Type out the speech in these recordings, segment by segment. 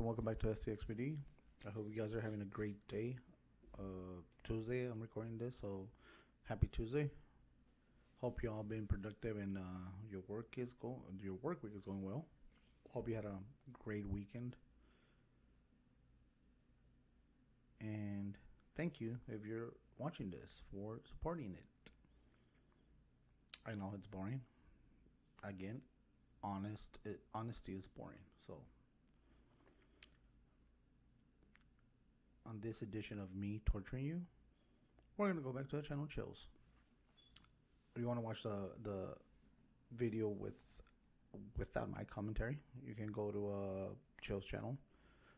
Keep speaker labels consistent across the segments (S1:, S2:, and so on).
S1: and welcome back to STXPD. I hope you guys are having a great day. Tuesday, I'm recording this, so happy Tuesday. Hope you all been productive and your work week is going well. Hope you had a great weekend. And thank you if you're watching this for supporting it. I know it's boring. Again, honesty is boring. So on this edition of me torturing you, we're gonna go back to the channel Chills. If you want to watch the video without my commentary, you can go to Chills channel.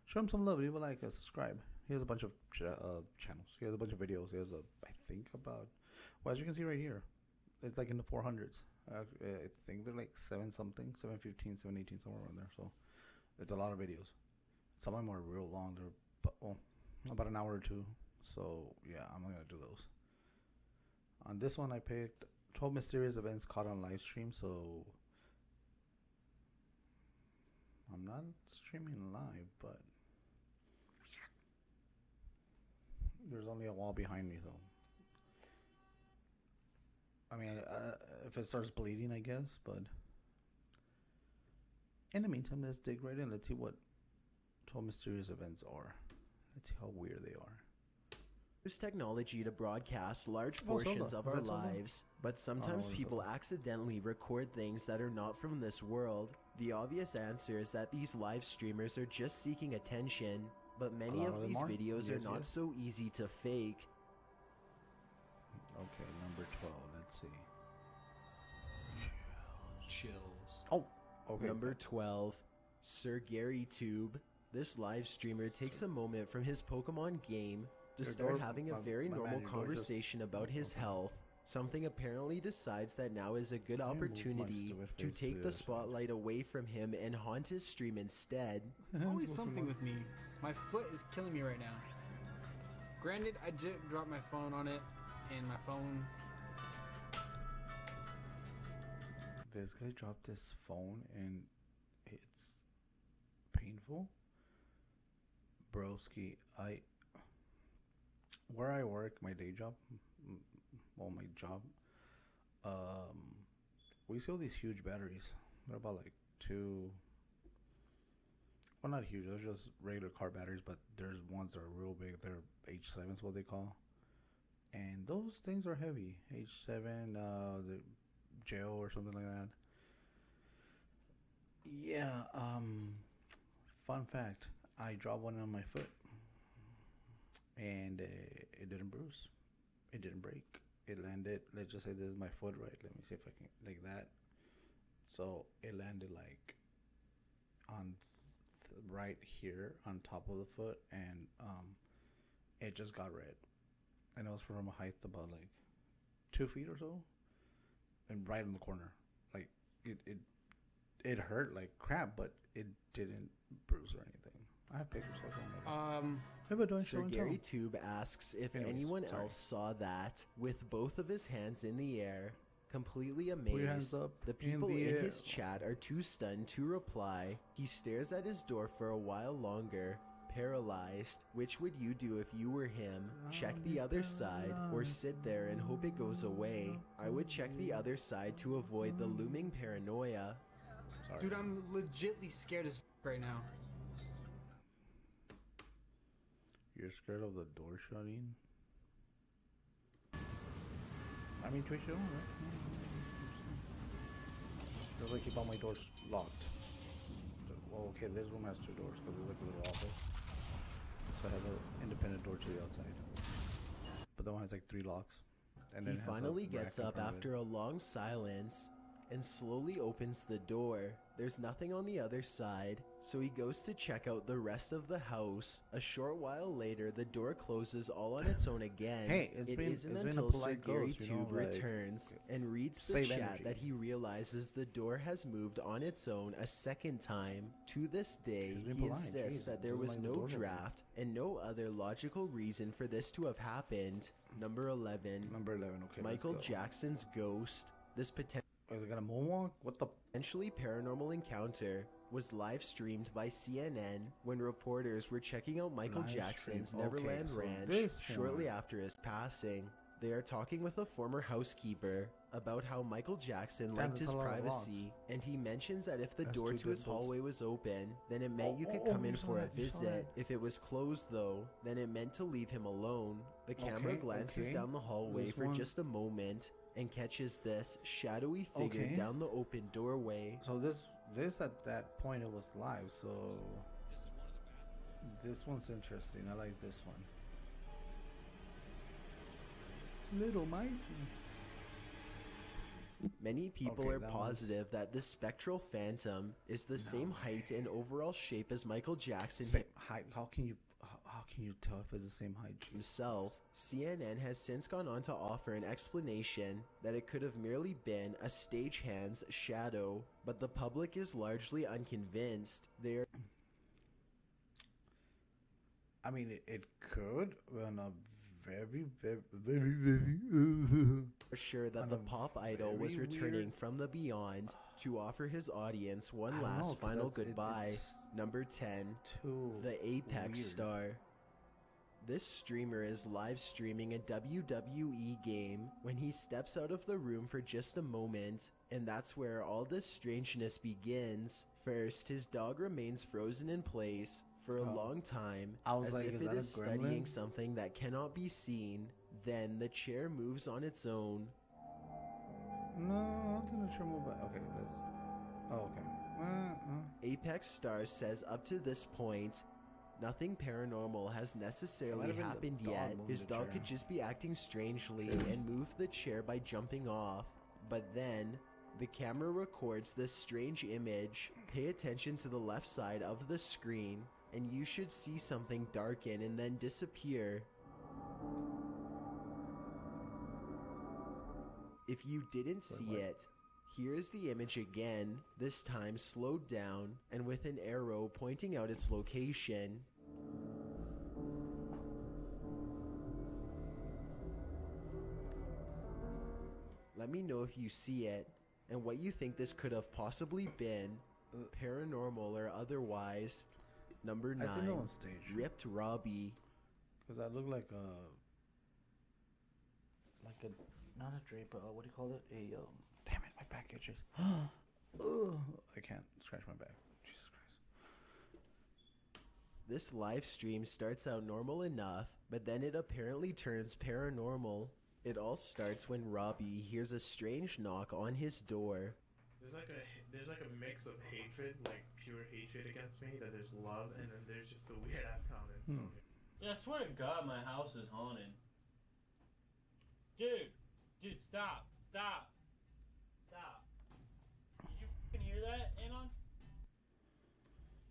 S1: Show him some love. Leave a like, subscribe. He has a bunch of channels. He has a bunch of videos. He has I think about, well, as you can see right here, it's like in the 400s. I think they're like 7-something, 715, 718, somewhere around there. So it's a lot of videos. Some of them are real long. They're about an hour or two. So yeah, I'm gonna do those. On this one, I picked 12 mysterious events caught on live stream. So I'm not streaming live, but there's only a wall behind me, so I mean, if it starts bleeding, I guess. But in the meantime, let's dig right in. Let's see what 12 mysterious events are. Let's see how weird they are.
S2: Use technology to broadcast large portions of our lives, but sometimes people accidentally record things that are not from this world. The obvious answer is that these live streamers are just seeking attention, but many of these videos are not so easy to fake.
S1: Okay, number 12, let's see.
S3: Chills.
S1: Oh, okay.
S2: Number 12, Sir Gary Tube. This live streamer takes a moment from his Pokemon game to start having a very normal conversation about his health. Something apparently decides that now is a good opportunity to take the spotlight away from him and haunt his stream instead.
S3: It's always something with me. My foot is killing me right now. Granted, I just dropped my phone on it, and my phone...
S1: This guy dropped his phone, and it's painful. Broski, where I work, my day job, my job, we sell these huge batteries. They're about like well, not huge, they're just regular car batteries, but there's ones that are real big. They're H7's what they call, and those things are heavy. H7, the gel or something like that. Yeah. Fun fact, I dropped one on my foot, and it didn't bruise. It didn't break. It landed, let's just say this is my foot, right? Let me see if I can, like that. So it landed like on right here on top of the foot, and it just got red. And it was from a height about like 2 feet or so, and right in the corner. Like it hurt like crap, but it didn't bruise or anything. I have pictures of them.
S2: Sir Gary Tube asks if anyone else saw that with both of his hands in the air, completely amazed. The people in his chat are too stunned to reply. He stares at his door for a while longer, paralyzed. Which would you do if you were him? Check the other side or sit there and hope it goes away? I would check the other side to avoid the looming paranoia.
S3: Dude, I'm legitly scared as right now.
S1: You're scared of the door shutting? I mean, twitch your own, right? That's why I keep all my doors locked. Well, okay, this room has 2 doors because it's like a little office. So I have an independent door to the outside. But that one has like 3 locks. And then
S2: he finally gets up after a long silence and slowly opens the door. There's nothing on the other side, so he goes to check out the rest of the house. A short while later, the door closes all on its own again. It isn't until Sir Gary Tube returns and reads the chat that he realizes the door has moved on its own a second time. To this day, he insists that there was no draft and no other logical reason for this to have happened. Number 11.
S1: Okay.
S2: Michael Jackson's ghost. This potential
S1: Is it got a moonwalk? What the?
S2: Potentially paranormal encounter was live streamed by CNN when reporters were checking out Michael
S1: Live
S2: Jackson's
S1: stream. Okay,
S2: Neverland
S1: so
S2: Ranch
S1: this
S2: shortly
S1: one.
S2: after his passing. They are talking with a former housekeeper about how Michael Jackson
S1: Damn,
S2: liked
S1: that's
S2: his
S1: a lot of
S2: privacy, and he mentions that if the
S1: That's
S2: door
S1: two
S2: to his
S1: good books.
S2: hallway was open, then it meant you could
S1: Oh,
S2: come in
S1: you saw
S2: for a
S1: that, you saw
S2: visit.
S1: that.
S2: If it was closed, though, then it meant to leave him alone. The camera
S1: Okay,
S2: glances
S1: okay.
S2: down the hallway
S1: This
S2: for
S1: one-
S2: just a moment and catches this shadowy figure
S1: Okay.
S2: down the open doorway.
S1: So this at that point it was live. So this one's interesting. I like this one. Little Mikey.
S2: Many people
S1: Okay,
S2: are
S1: that one's-
S2: positive that this spectral phantom is the same height and overall shape as Michael Jackson
S1: Same height. How can you tell if it's the same height? Jeez.
S2: himself. CNN has since gone on to offer an explanation that it could have merely been a stagehand's shadow, but the public is largely unconvinced. They are
S1: I mean, it could on a very
S2: sure that
S1: On
S2: the
S1: a
S2: pop idol was
S1: very
S2: returning
S1: weird-
S2: from the beyond to offer his audience one
S1: I don't know,
S2: last
S1: 'cause
S2: final
S1: that's-
S2: goodbye.
S1: it's
S2: Number 10.
S1: too
S2: The Apex
S1: weird.
S2: Star. This streamer is live streaming a WWE game when he steps out of the room for just a moment, and that's where all this strangeness begins. First, his dog remains frozen in place for a
S1: Oh.
S2: long time,
S1: I was
S2: as
S1: like,
S2: if
S1: is
S2: it
S1: that a
S2: is studying
S1: gremlin?
S2: something that cannot be seen. Then the chair moves on its own.
S1: No, I didn't sure move back. Okay, let's. Oh, okay.
S2: Apex Stars says up to this point, nothing paranormal has necessarily
S1: have been the
S2: happened
S1: dog
S2: yet.
S1: moving
S2: His
S1: the
S2: dog
S1: chair.
S2: could just be acting strangely and move the chair by jumping off. But then, the camera records this strange image. Pay attention to the left side of the screen, and you should see something darken and then disappear. If you didn't see
S1: what?
S2: it, here's the image again, this time slowed down and with an arrow pointing out its location. Let me know if you see it and what you think this could have possibly been, paranormal or otherwise. Number
S1: I think
S2: 9,
S1: on stage.
S2: Ripped Robbie.
S1: Because I look like a not a drape. What do you call it? Damn it, my back itches. Ugh, I can't scratch my back. Jesus Christ.
S2: This live stream starts out normal enough, but then it apparently turns paranormal. It all starts when Robbie hears a strange knock on his door.
S4: There's like a mix of hatred, like pure hatred against me. That there's love, and then there's just the weird ass comments.
S1: Hmm.
S5: Yeah, I swear to God, my house is haunted. Dude, stop. Did you fucking hear that, Anon?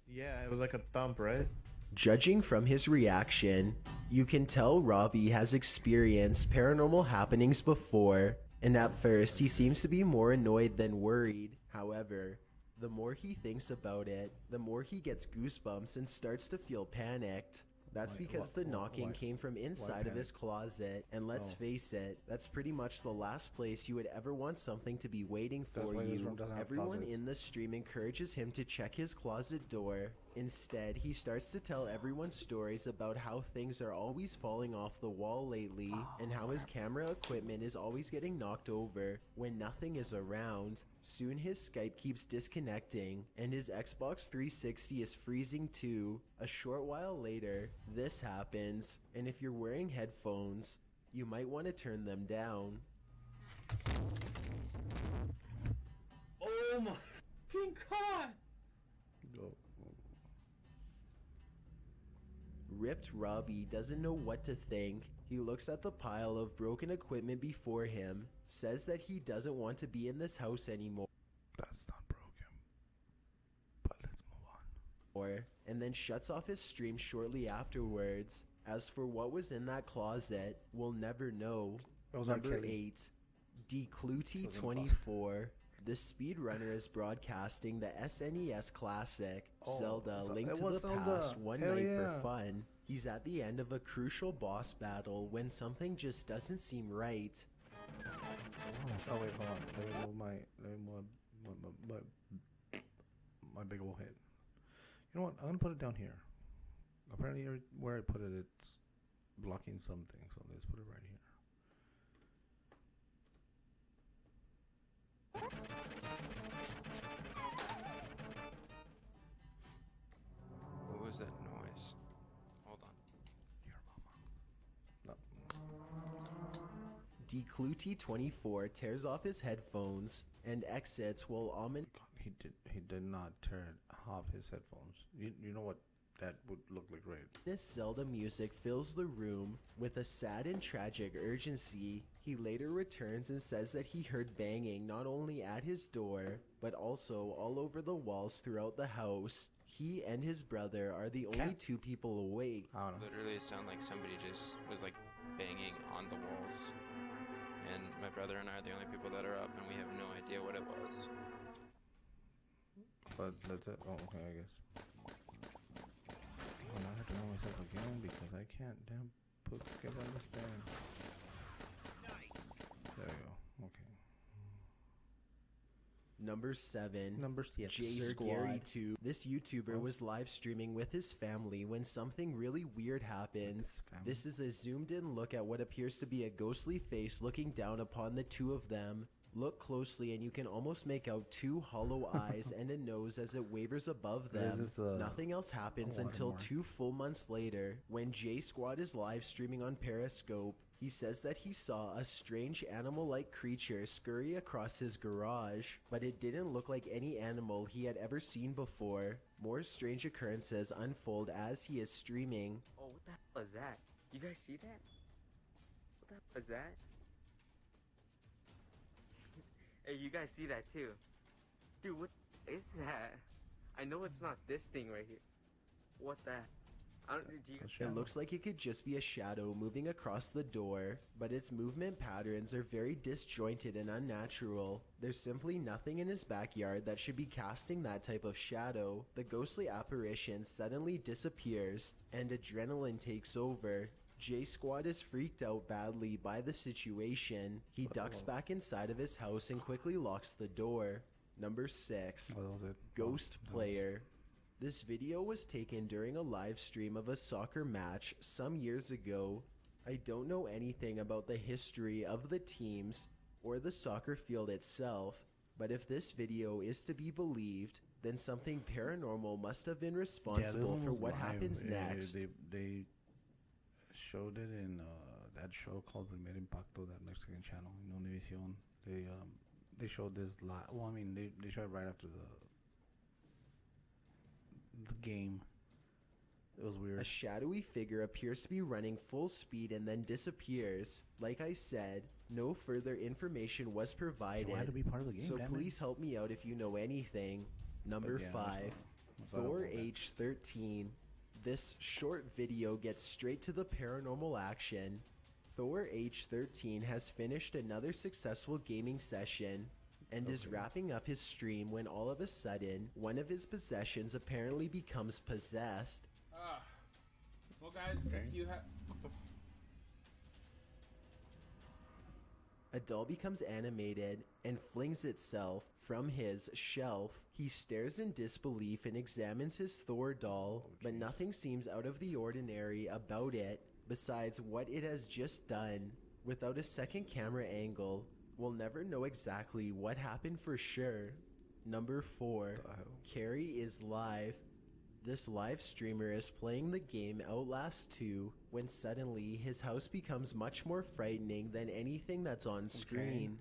S4: Yeah, it was like a thump, right?
S2: Judging from his reaction, you can tell Robbie has experienced paranormal happenings before, and at first he seems to be more annoyed than worried. However, the more he thinks about it, the more he gets goosebumps and starts to feel panicked. That's
S1: Wait,
S2: because the knocking
S1: why-
S2: came from inside of
S1: panic?
S2: his closet, and let's
S1: Oh.
S2: face it, that's pretty much the last place you would ever want something to be waiting
S1: That's
S2: for
S1: why this
S2: you.
S1: room doesn't have
S2: Everyone
S1: closets.
S2: in the stream encourages him to check his closet door. Instead, he starts to tell everyone stories about how things are always falling off the wall lately, and how his camera equipment is always getting knocked over when nothing is around. Soon his Skype keeps disconnecting, and his Xbox 360 is freezing too. A short while later, this happens, and if you're wearing headphones, you might want to turn them down.
S5: Oh my fucking God!
S1: Go.
S2: Ripped Robbie doesn't know what to think. He looks at the pile of broken equipment before him, says that he doesn't want to be in this house anymore,
S1: That's not broken. But let's move on.
S2: and then shuts off his stream shortly afterwards. As for what was in that closet, we'll never know.
S1: It was R.
S2: Number
S1: Kelly.
S2: 8, Decluty
S1: Was it
S2: 24. The speedrunner is broadcasting the SNES classic,
S1: Oh,
S2: Zelda
S1: so
S2: Link
S1: it
S2: to
S1: was
S2: the
S1: Zelda.
S2: Past one
S1: Hell
S2: night for
S1: yeah.
S2: fun. He's at the end of a crucial boss battle when something just doesn't seem right.
S1: Oh wait, hold on. Let me move my big old head. You know what? I'm gonna put it down here. Apparently, where I put it, it's blocking something. So let's put it right here.
S6: What was that noise? Hold on.
S1: Your mama. No.
S2: Decluty24 tears off his headphones and exits while Amin
S1: God, he did not tear off his headphones. You know what that would look like, right?
S2: This Zelda music fills the room with a sad and tragic urgency. He later returns and says that he heard banging not only at his door, but also all over the walls throughout the house. He and his brother are the only two people awake.
S1: I don't know.
S6: Literally, it sounded like somebody just was like banging on the walls. And my brother and I are the only people that are up, and we have no idea what it was.
S1: But that's it. Oh, okay, I guess. Oh, I have to know myself again because I can't damn skip understand. There we go. Okay.
S2: Number 7.
S1: Number 7.
S2: J Squad 2. This YouTuber was live streaming with his family when something really weird happens. This is a zoomed in look at what appears to be a ghostly face looking down upon the two of them. Look closely and you can almost make out 2 hollow eyes and a nose as it wavers above them. Nothing else happens until 2 full months later when J Squad is live streaming on Periscope. He says that he saw a strange animal-like creature scurry across his garage, but it didn't look like any animal he had ever seen before. More strange occurrences unfold as he is streaming.
S7: Oh, what the hell is that? You guys see that? What the hell is that? Hey, you guys see that too? Dude, what is that? I know it's not this thing right here. What the?
S2: It looks like it could just be a shadow moving across the door, but its movement patterns are very disjointed and unnatural. There's simply nothing in his backyard that should be casting that type of shadow. The ghostly apparition suddenly disappears, and adrenaline takes over. J Squad is freaked out badly by the situation. He ducks back inside of his house and quickly locks the door. Number 6.
S1: Oh, that was it.
S2: Ghost Player. This video was taken during a live stream of a soccer match some years ago. I don't know anything about the history of the teams or the soccer field itself, but if this video is to be believed, then something paranormal must have been responsible for what happens next.
S1: They showed it in that show called Primer Impacto, that Mexican channel in Univision. They showed this live. Well, I mean, they showed it right after the game. It was weird.
S2: A shadowy figure appears to be running full speed and then disappears. Like I said, no further information was provided.
S1: You had to be part of the game,
S2: so please help me out if you know anything. Number 5, Thor H13. This short video gets straight to the paranormal action. Thor H13 has finished another successful gaming session and is wrapping up his stream when all of a sudden, one of his possessions apparently becomes possessed.
S3: Well, guys, if you have...
S2: A doll becomes animated and flings itself from his shelf. He stares in disbelief and examines his Thor doll, but nothing seems out of the ordinary about it besides what it has just done. Without a second camera angle, we'll never know exactly what happened for sure. Number 4, Carrie is live. This live streamer is playing the game Outlast 2 when suddenly his house becomes much more frightening than anything that's on screen.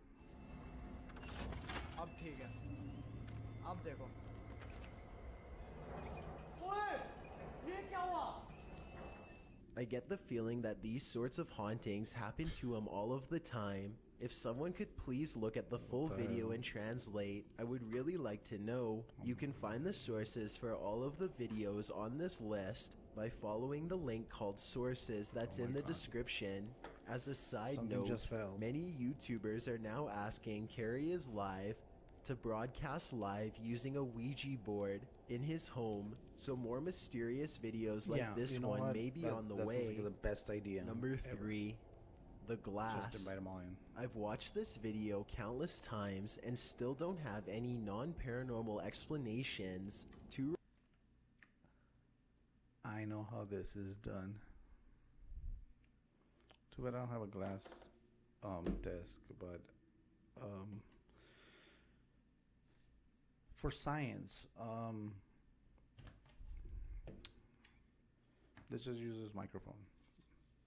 S2: I get the feeling that these sorts of hauntings happen to him all of the time. If someone could please look at the full video and translate, I would really like to know. You can find the sources for all of the videos on this list by following the link called Sources that's in the description. As a side note, many YouTubers are now asking Carrie is Live to broadcast live using a Ouija board in his home, so more mysterious videos like this one may be on the way.
S1: That's like the best idea.
S2: Number 3. The
S1: Just
S2: glass.
S1: invite them all in.
S2: I've watched this video countless times and still don't have any non-paranormal explanations to
S1: I know how this is done. Too bad I don't have a glass desk, but for science, let's just use this microphone.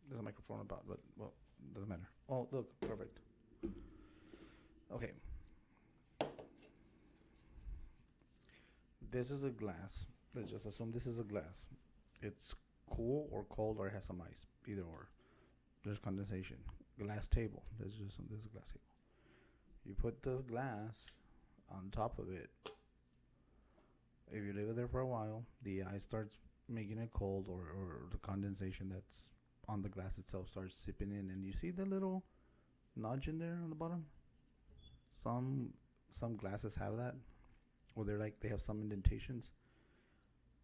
S1: There's a microphone about, but well, doesn't matter. Oh, look, perfect. Okay. This is a glass. Let's just assume this is a glass. It's cool or cold or it has some ice, either or. There's condensation. Glass table. This is a glass table. You put the glass on top of it. If you leave it there for a while, the ice starts making it cold, or the condensation that's on the glass itself starts seeping in, and you see the little nudge in there on the bottom. Some glasses have that, or they have some indentations.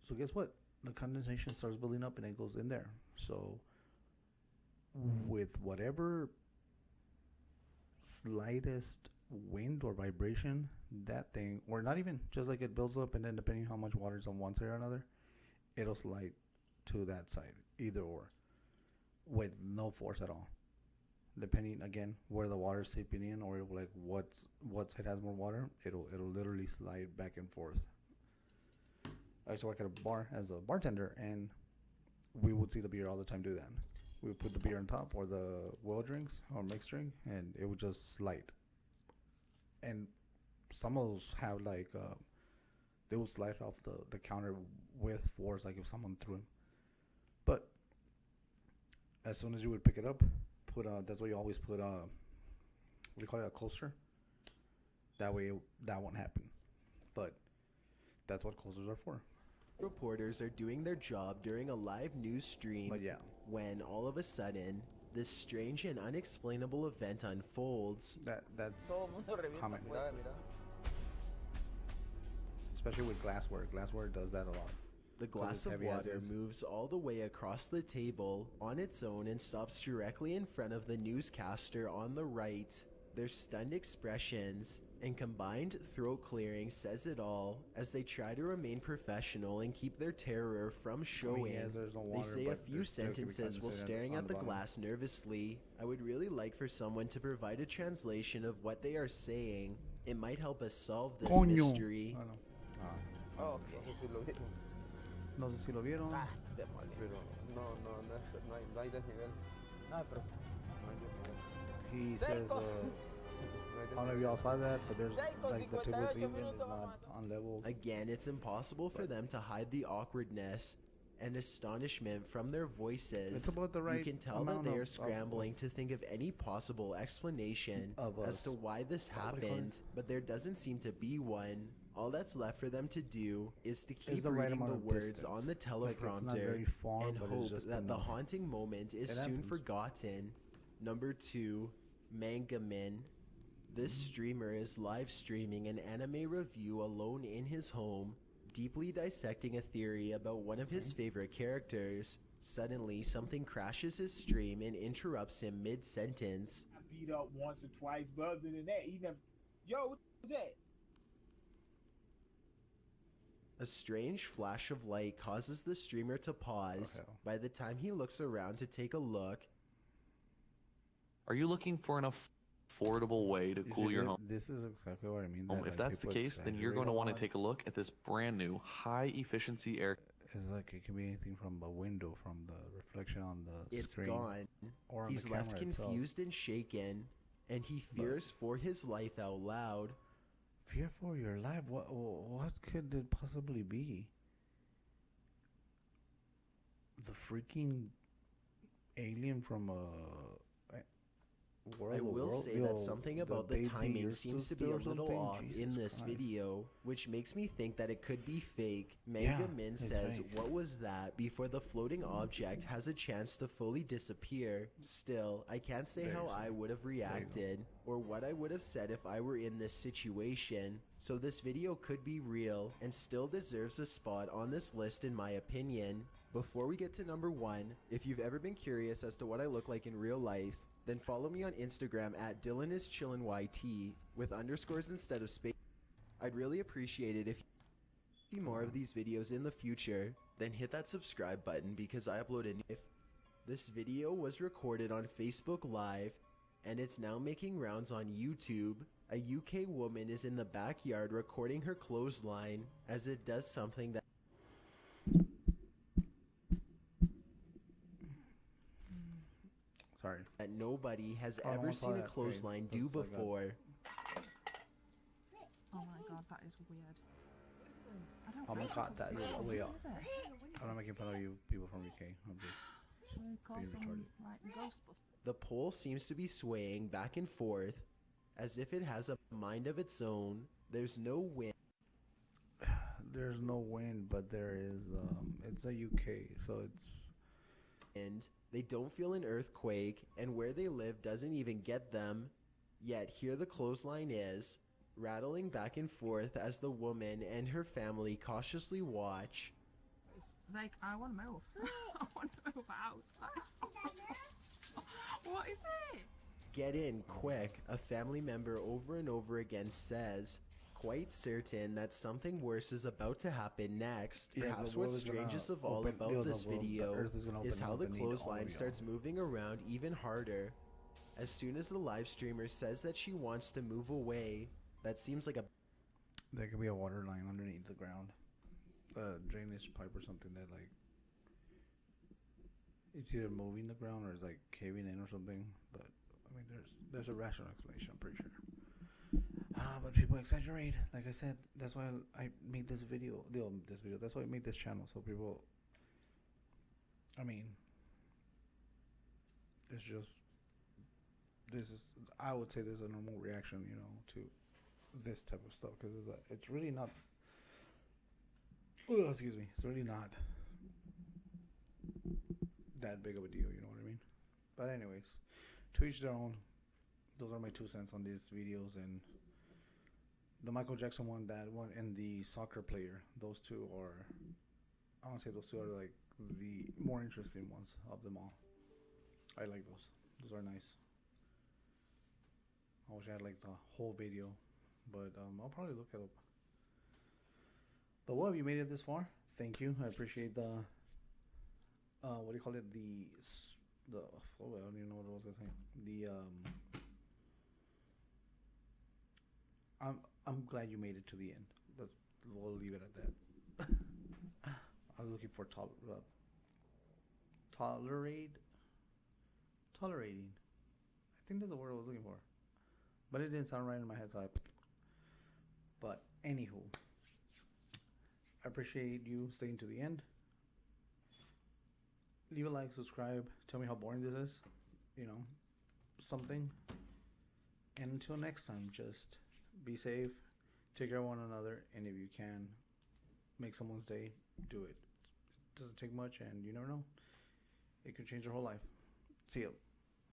S1: So guess what? The condensation starts building up and it goes in there. So with whatever slightest wind or vibration, that thing, or not even, just like it builds up, and then depending how much water's on one side or another, it'll slide to that side, either or, with no force at all. Depending again where the water's seeping in, or like what side has more water, it'll literally slide back and forth. I used to work at a bar as a bartender, and we would see the beer all the time do that. We would put the beer on top, or the well drinks or mixed drink, and it would just slide. And some of those have like they would slide off the counter with force, like if someone threw them. But as soon as you would pick it up, that's why you always put what do you call it, a coaster. That way that won't happen. But that's what coasters are for.
S2: reporters are doing their job during a live news stream
S1: But yeah,
S2: when all of a sudden this strange and unexplainable event unfolds.
S1: that's common, especially with glassware. Glassware does that a lot.
S2: The glass
S1: it's
S2: of
S1: heavy as
S2: water
S1: is.
S2: moves all the way across the table on its own and stops directly in front of the newscaster on the right. Their stunned expressions and combined throat clearing says it all as they try to remain professional and keep their terror from showing.
S1: yes, there's no
S2: They
S1: water,
S2: say a
S1: but
S2: few
S1: there still could be
S2: sentences while
S1: condensation
S2: staring
S1: on
S2: at the
S1: bottom.
S2: glass nervously. I would really like for someone to provide a translation of what they are saying. It might help us solve this
S1: Coño.
S2: mystery.
S1: Ah, no.
S8: Oh, ok.
S1: No sé si lo vieron.
S8: Ah, demonios.
S9: Pero no hay desnivel.
S8: No, pero.
S9: No hay desnivel.
S1: He
S8: Seis
S1: says,
S8: cosas.
S1: I don't know if y'all saw that, but there's like the table's even is not on level.
S2: Again, it's impossible for them to hide the awkwardness and astonishment from their voices.
S1: It's about the right
S2: You can tell that
S1: amount
S2: they are
S1: of
S2: scrambling to think of any possible explanation
S1: Of
S2: as
S1: us.
S2: to why this
S1: What do they call it?
S2: happened, but there doesn't seem to be one. All that's left for them to do is to keep
S1: the right
S2: reading
S1: amount
S2: the
S1: of
S2: words
S1: distance.
S2: on the
S1: Like, it's not
S2: teleprompter
S1: very far,
S2: and
S1: but it's
S2: hope
S1: just
S2: that the
S1: enough.
S2: haunting moment is
S1: It
S2: soon
S1: happens.
S2: forgotten. Number 2, Mangamin. This streamer is live streaming an anime review alone in his home, deeply dissecting a theory about one of his favorite characters. Suddenly, something crashes his stream and interrupts him mid-sentence.
S10: I beat up once or twice, but other than that, he never. Yo, what was that?
S2: A strange flash of light causes the streamer to pause.
S1: hell.
S2: By the time he looks around to take a look,
S11: Are you looking for an affordable way to
S1: You
S11: cool
S1: see,
S11: your
S1: thi-
S11: home?
S1: This is exactly what I mean.
S11: If
S1: like,
S11: that's the
S1: people
S11: case, then you're going to
S1: exaggerate a
S11: want to
S1: lot.
S11: take a look at this brand new high efficiency air.
S1: It's like it can be anything from a window, from the reflection on the
S2: it's
S1: screen,
S2: gone.
S1: or on
S2: He's
S1: the camera
S2: left
S1: itself.
S2: confused and shaken, and he fears for his life out loud.
S1: Fear for your life. What could it possibly be? The freaking alien from World
S2: I
S1: of
S2: will
S1: World-
S2: say
S1: yo,
S2: that something about the
S1: baby
S2: timing
S1: Earth
S2: seems to be
S1: sister
S2: a
S1: or
S2: little
S1: something?
S2: off in
S1: Jesus
S2: this
S1: Christ.
S2: video, which makes me think that it could be fake.
S1: Yeah,
S2: Manga Min
S1: it's
S2: says,
S1: fake.
S2: "What was that?" before the floating object has a chance to fully disappear. Still, I can't say
S1: There
S2: how
S1: you
S2: I
S1: go.
S2: would have reacted or what I would have said if I were in this situation. So this video could be real and still deserves a spot on this list in my opinion. Before we get to number 1, if you've ever been curious as to what I look like in real life, then follow me on Instagram at DylanIsChillinYT with underscores instead of space. I'd really appreciate it if you see more of these videos in the future, then hit that subscribe button because I upload a new. If this video was recorded on Facebook Live and it's now making rounds on YouTube. A UK woman is in the backyard recording her clothesline as it does something that nobody has ever seen a clothesline do before.
S8: Oh my god, that is weird.
S1: I'm gonna cut that way up. I'm not making fun of you people from UK. I'm just being retarded.
S2: The pole seems to be swaying back and forth as if it has a mind of its own. There's no wind.
S1: There's no wind, but there is. It's a UK, so it's.
S2: And they don't feel an earthquake, and where they live doesn't even get them. Yet here the clothesline is, rattling back and forth as the woman and her family cautiously watch.
S8: Like, I want to move. I want to move out. What is it?
S2: Get in, quick, a family member over and over again says, quite certain that something worse is about to happen next.
S1: Yeah,
S2: Perhaps what's strangest of all about this video is how the clothesline starts moving around even harder. As soon as the live streamer says that she wants to move away, that seems like a...
S1: There could be a water line underneath the ground. A drainage pipe or something that, like... It's either moving the ground or it's, like, caving in or something. But, I mean, there's a rational explanation, I'm pretty sure. But people exaggerate. Like I said, that's why I made this video. That's why I made this channel. So people... I mean... It's just... I would say this is a normal reaction, you know, to this type of stuff, because it's really not. Oh, excuse me. It's really not that big of a deal, you know what I mean? But anyways, to each their own. Those are my 2 cents on these videos, and the Michael Jackson one, that one, and the soccer player. Those two are, I want to say those two are like the more interesting ones of them all. I like those. Those are nice. I wish I had like the whole video, but I'll probably look it up. But well, if you made it this far, thank you. I appreciate the what do you call it? I don't even know what I was gonna say. I'm glad you made it to the end. We'll leave it at that. I was looking for tolerating. I think that's the word I was looking for. But it didn't sound right in my head, so But anywho, I appreciate you staying to the end. Leave a like, subscribe. Tell me how boring this is. You know, something. And until next time, just be safe, take care of one another, and if you can make someone's day, do it. It doesn't take much, and you never know. It could change your whole life. See you.